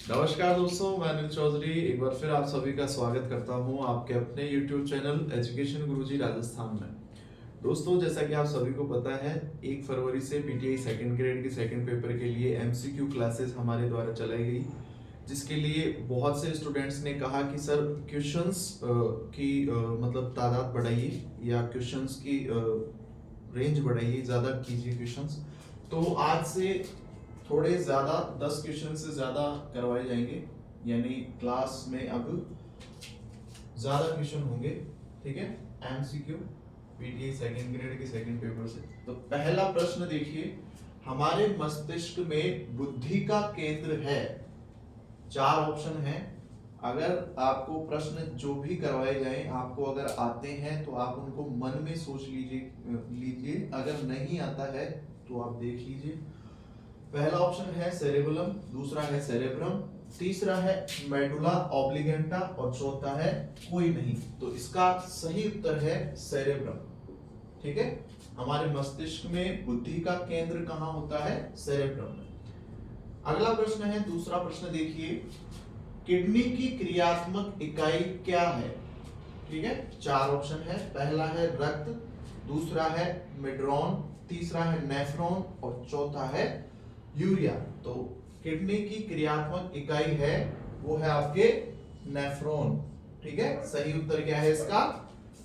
नमस्कार दोस्तों, मैं अनिल चौधरी एक बार फिर आप सभी का स्वागत करता हूं आपके अपने YouTube चैनल एजुकेशन गुरुजी राजस्थान में। दोस्तों, जैसा कि आप सभी को पता है, 1 फरवरी से पीटीआई सेकंड ग्रेड के सेकंड पेपर के लिए एमसीक्यू क्लासेस हमारे द्वारा चलाई गई, जिसके लिए बहुत से स्टूडेंट्स ने कहा कि सर क्वेश्चंस की मतलब तादाद बढ़ाइए या क्वेश्चंस की रेंज बढ़ाइए, ज़्यादा कीजिए क्वेश्चंस। तो आज से थोड़े ज़्यादा 10 क्वेश्चन से ज़्यादा करवाए जाएंगे, यानी क्लास में अब ज़्यादा क्वेश्चन होंगे। ठीक है, एमसीक्यू पीटीआई सेकंड ग्रेड के सेकंड पेपर से। तो पहला प्रश्न देखिए, हमारे मस्तिष्क में बुद्धि का केंद्र है। 4 ऑप्शन है। अगर आपको प्रश्न जो भी करवाए जाएं, आपको अगर आते हैं तो आप उनको मन में सोच लीजिए, अगर नहीं आता है तो आप देख लीजिए। पहला ऑप्शन है सेरेबुलम, दूसरा है सेरेब्रम, तीसरा है मेडुला ऑब्लिगेंटा और चौथा है कोई नहीं। तो इसका सही उत्तर है सेरेब्रम। ठीक है, हमारे मस्तिष्क में बुद्धि का केंद्र कहां होता है? सेरेब्रम में। अगला प्रश्न है, दूसरा प्रश्न देखिए, किडनी की क्रियात्मक इकाई क्या है? ठीक है, 4 ऑप्शन है। पहला है रक्त, दूसरा है मेड्रॉन, तीसरा है नेफ्रॉन और चौथा है यूरिया। तो किडनी की क्रियात्मक इकाई है वो है आपके नेफ्रॉन। ठीक है, सही उत्तर क्या है इसका?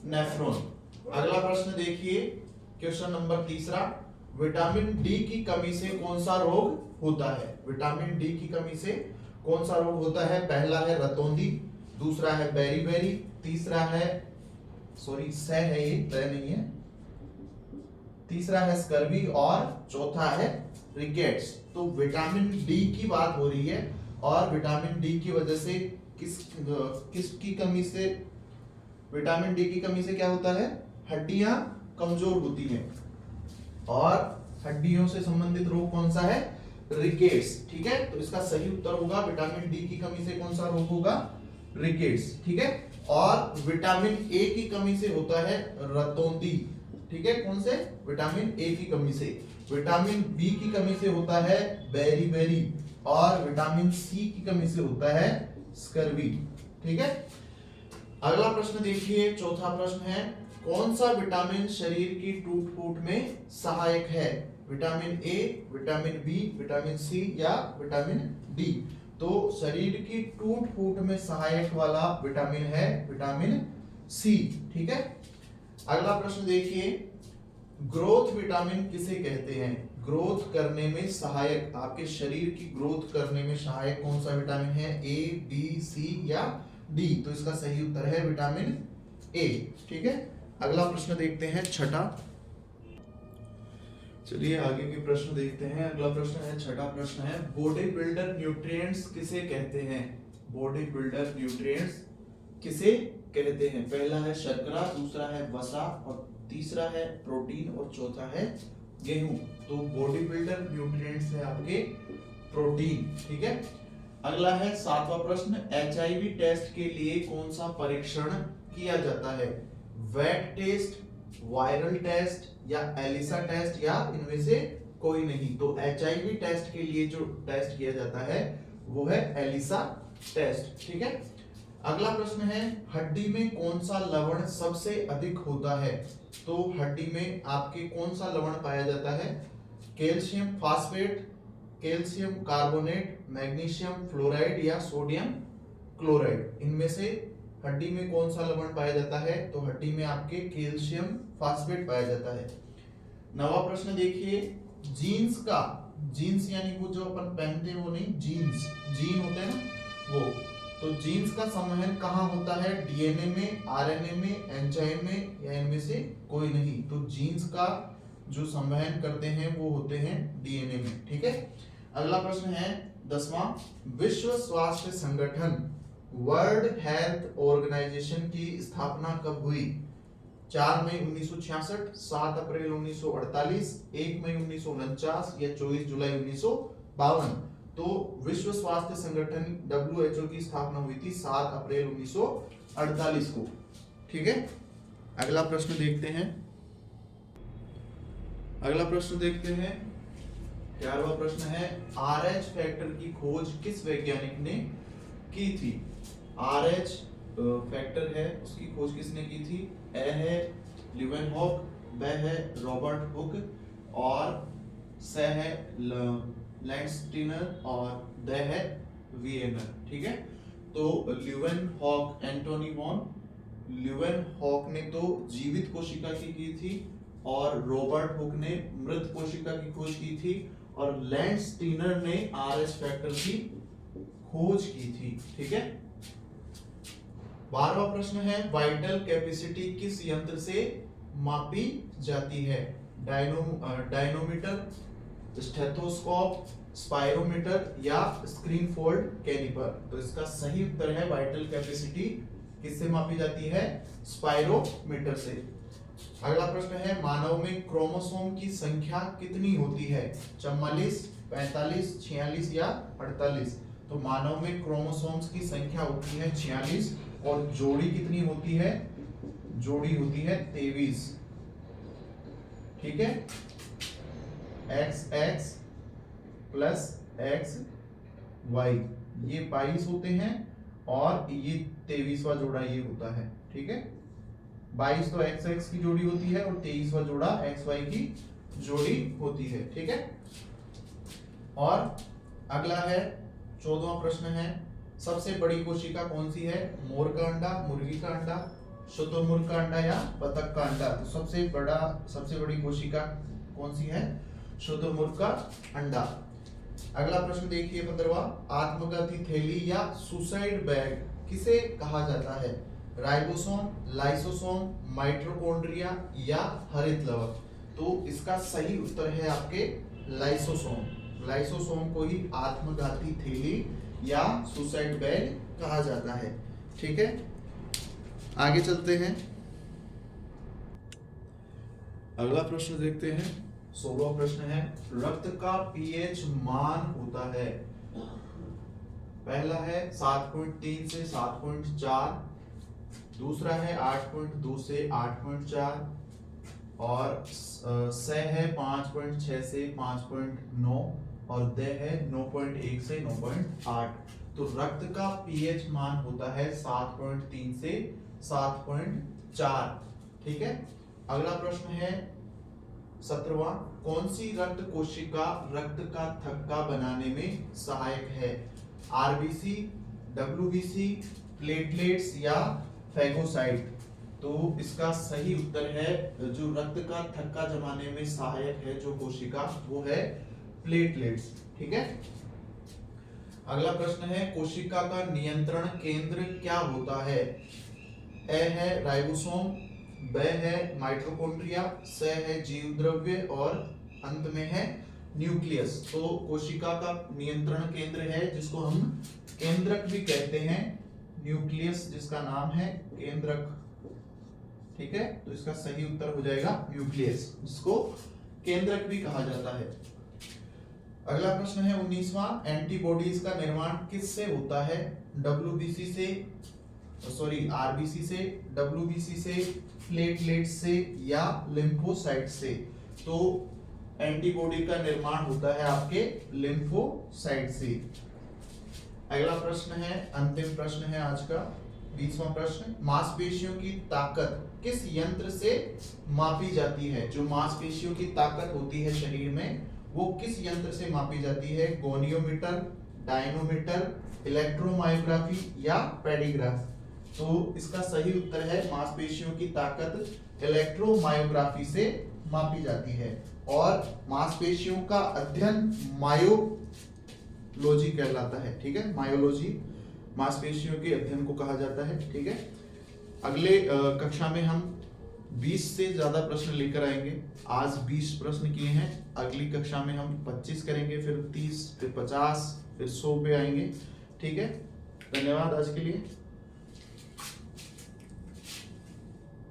नेफ्रॉन। अगला प्रश्न देखिए, क्वेश्चन नंबर तीसरा, विटामिन डी की कमी से कौन सा रोग होता है? विटामिन डी की कमी से कौन सा रोग होता है? पहला है रतौंधी, दूसरा है बेरी, तीसरा है सह है, ये तय नहीं है, तीसरा है स्कर्वी और चौथा है रिकेट्स। तो विटामिन डी की बात हो रही है, और विटामिन डी की वजह से किसकी कमी से, विटामिन डी की कमी से क्या होता है? हड्डियां कमजोर होती हैं, और हड्डियों से संबंधित रोग कौन सा है? रिकेट्स। ठीक है, तो इसका सही उत्तर होगा विटामिन डी की कमी से कौन सा रोग होगा? रिकेट्स। ठीक है, और विटामिन ए की कमी से होता है रतौंधी। ठीक है, कौन से? विटामिन ए की कमी से। विटामिन बी की कमी से होता है बेरी, और विटामिन सी की कमी से होता है स्कर्वी। ठीक है, अगला प्रश्न देखिए, चौथा प्रश्न है, कौन सा विटामिन शरीर की टूट फूट में सहायक है? Vitamin A, vitamin B, vitamin C या विटामिन डी? तो शरीर की टूट फूट में सहायक वाला विटामिन है विटामिन सी। ठीक है, अगला प्रश्न देखिए, ग्रोथ विटामिन किसे कहते हैं? ग्रोथ करने में सहायक, आपके शरीर की ग्रोथ करने में सहायक कौन सा विटामिन है? ए, बी, सी या डी? तो इसका सही उत्तर है विटामिन ए। ठीक है, अगला प्रश्न देखते हैं, छठा। चलिए आगे के प्रश्न देखते हैं। अगला प्रश्न है, छठा प्रश्न है, बॉडी बिल्डर न्यूट्रिएंट्स किसे कहते हैं? बॉडी बिल्डर न्यूट्रिएंट्स किसे कहते हैं? पहला है शर्करा, दूसरा है वसा और तीसरा है प्रोटीन और चौथा है गेहूं। तो बॉडी बिल्डर न्यूट्रिएंट्स है आपके प्रोटीन। ठीक है, अगला है 7वां प्रश्न, एचआईवी टेस्ट के लिए कौन सा परीक्षण किया जाता है? वेट टेस्ट, वायरल टेस्ट या एलिसा टेस्ट या इनमें से कोई नहीं? तो एचआईवी टेस्ट के लिए जो टेस्ट किया जाता है वो है एलिसा टेस्ट। ठीक है, अगला प्रश्न है, हड्डी में कौन सा लवण सबसे अधिक होता है? तो हड्डी में आपके कौन सा लवण पाया जाता है? Calcium phosphate, calcium carbonate, magnesium fluoride या सोडियम क्लोराइड? इनमें से हड्डी में कौन सा लवण पाया जाता है? तो हड्डी में आपके कैल्शियम फास्फेट पाया जाता है। 9वां प्रश्न देखिए, जीन्स का, जीन्स यानी वो जो अपन पहनते हैं वो नहीं, जीन्स, जीन होते हैं ना वो, तो जीन्स का संवहन कहाँ होता है? डीएनए में, आरएनए में, एंजाइम में या इनमें से कोई नहीं? तो जीन्स का जो संवहन करते हैं वो होते हैं डीएनए में। ठीक है, अगला प्रश्न है 10वां, विश्व स्वास्थ्य संगठन वर्ल्ड हेल्थ ऑर्गेनाइजेशन की स्थापना कब हुई? 4 मई 1966, 7 अप्रैल 1948, 1 मई 1949 या 24 जुलाई 1952? तो विश्व स्वास्थ्य संगठन WHO की स्थापना हुई थी 7 अप्रैल 1948 को। ठीक है, अगला प्रश्न देखते हैं। 11वां प्रश्न है RH फैक्टर की खोज किस वैज्ञानिक ने की थी। RH फैक्टर है उसकी खोज किसने की थी। ए है ल्यूवेनहॉक, ब है रॉबर्ट हुक और स है लैंडस्टीनर और द है वियेनर। ठीक है, तो ल्यूवेनहॉक, एंटोनी वॉन ल्यूवेनहॉक ने तो जीवित कोशिका की थी और रॉबर्ट हुक ने मृत कोशिका की खोज की थी और लैंडस्टीनर ने आरएच फैक्टर की खोज की थी। ठीक है, 12वां प्रश्न है वाइटल कैपेसिटी किस यंत्र से मापी जाती है। डायनोमीटर, स्टेथोस्कोप, स्पाइरोमीटर या स्क्रीन फोल्ड कैलिपर। तो इसका सही उत्तर है वाइटल कैपेसिटी किससे मापी जाती है, स्पाइरोमीटर से। अगला प्रश्न है मानव में क्रोमोसोम की संख्या कितनी होती है, 44, 45, 46 या 48। तो मानव में क्रोमोसोम्स की संख्या होती है 46 और जोड़ी कितनी होती है, जोड़ी होती है 23। ठीक है, XX प्लस XY ये 22 होते हैं और ये 23वां जोड़ा ये होता है। ठीक है, 22 तो XX की जोड़ी होती है और 23वां जोड़ा XY की जोड़ी होती है। ठीक है, और अगला है 14वां प्रश्न है सबसे बड़ी कोशिका कौन सी है, मोर का अंडा, मुर्गी का अंडा, शुतुरमुर्ग का अंडा या बतख का अंडा। तो सबसे बड़ी कोशिका कौन सी है, शुतुरमुर्ग का अंडा। अगला प्रश्न देखिए 15वां, आत्मघाती थैली या सुसाइड बैग किसे कहा जाता है, राइबोसोम, लाइसोसोम, माइटोकॉन्ड्रिया या हरित लवक। तो इसका सही उत्तर है आपके लाइसोसोम। लाइसोसोम को ही आत्मघाती थैली या सुसाइड बैग कहा जाता है। ठीक है, आगे चलते हैं, अगला प्रश्न देखते हैं। 16वां प्रश्न है रक्त का पीएच मान होता है, पहला है 7.3 से 7.4, दूसरा है 8.2 से 8.4 और स है 5.6 से 5.9 और द है 9.1 से 9.8। तो रक्त का पीएच मान होता है 7.3 से 7.4। ठीक है, अगला प्रश्न है 17वां, कौन सी रक्त कोशिका रक्त का थक्का बनाने में सहायक है, आरबीसी, डब्ल्यूबीसी, प्लेटलेट्स या फैगोसाइट। तो इसका सही उत्तर है जो रक्त का थक्का जमाने में सहायक है जो कोशिका वो है प्लेटलेट्स। ठीक है, अगला प्रश्न है कोशिका का नियंत्रण केंद्र क्या होता है, ए है राइबोसोम, ब है माइटोकॉन्ड्रिया, स है जीव द्रव्य और अंत में है न्यूक्लियस। तो कोशिका का नियंत्रण केंद्र है जिसको हम केंद्रक भी कहते हैं, न्यूक्लियस जिसका नाम है केंद्रक। ठीक है, तो इसका सही उत्तर हो जाएगा न्यूक्लियस जिसको केंद्रक भी कहा जाता है। अगला प्रश्न है 19वां, एंटीबॉडीज का निर्माण किससे होता है, डब्ल्यूबीसी से, सॉरी आरबीसी से, डब्ल्यूबीसी से, प्लेटलेट्स से या लिम्फोसाइट से। तो एंटीबॉडी का निर्माण होता है आपके लिम्फोसाइट से। अगला प्रश्न है, अंतिम प्रश्न है आज का 20वां प्रश्न, मांसपेशियों की ताकत किस यंत्र से मापी जाती है। जो मांसपेशियों की ताकत होती है शरीर में वो किस यंत्र से मापी जाती है, गोनियोमीटर, डायनोमीटर, इलेक्ट्रोमायोग्राफी या पेडिग्राफ। तो इसका सही उत्तर है मांसपेशियों की ताकत इलेक्ट्रोमायोग्राफी से मापी जाती है और मांसपेशियों का अध्ययन मायोलॉजी कहलाता है। ठीक है, मायोलॉजी मांसपेशियों के अध्ययन को कहा जाता है। ठीक है, अगले कक्षा में हम 20 से ज्यादा प्रश्न लेकर आएंगे। आज 20 प्रश्न किए हैं, अगली कक्षा में हम 25 करेंगे, फिर 30, फिर 50, फिर 100 पे आएंगे। ठीक है, धन्यवाद आज के लिए।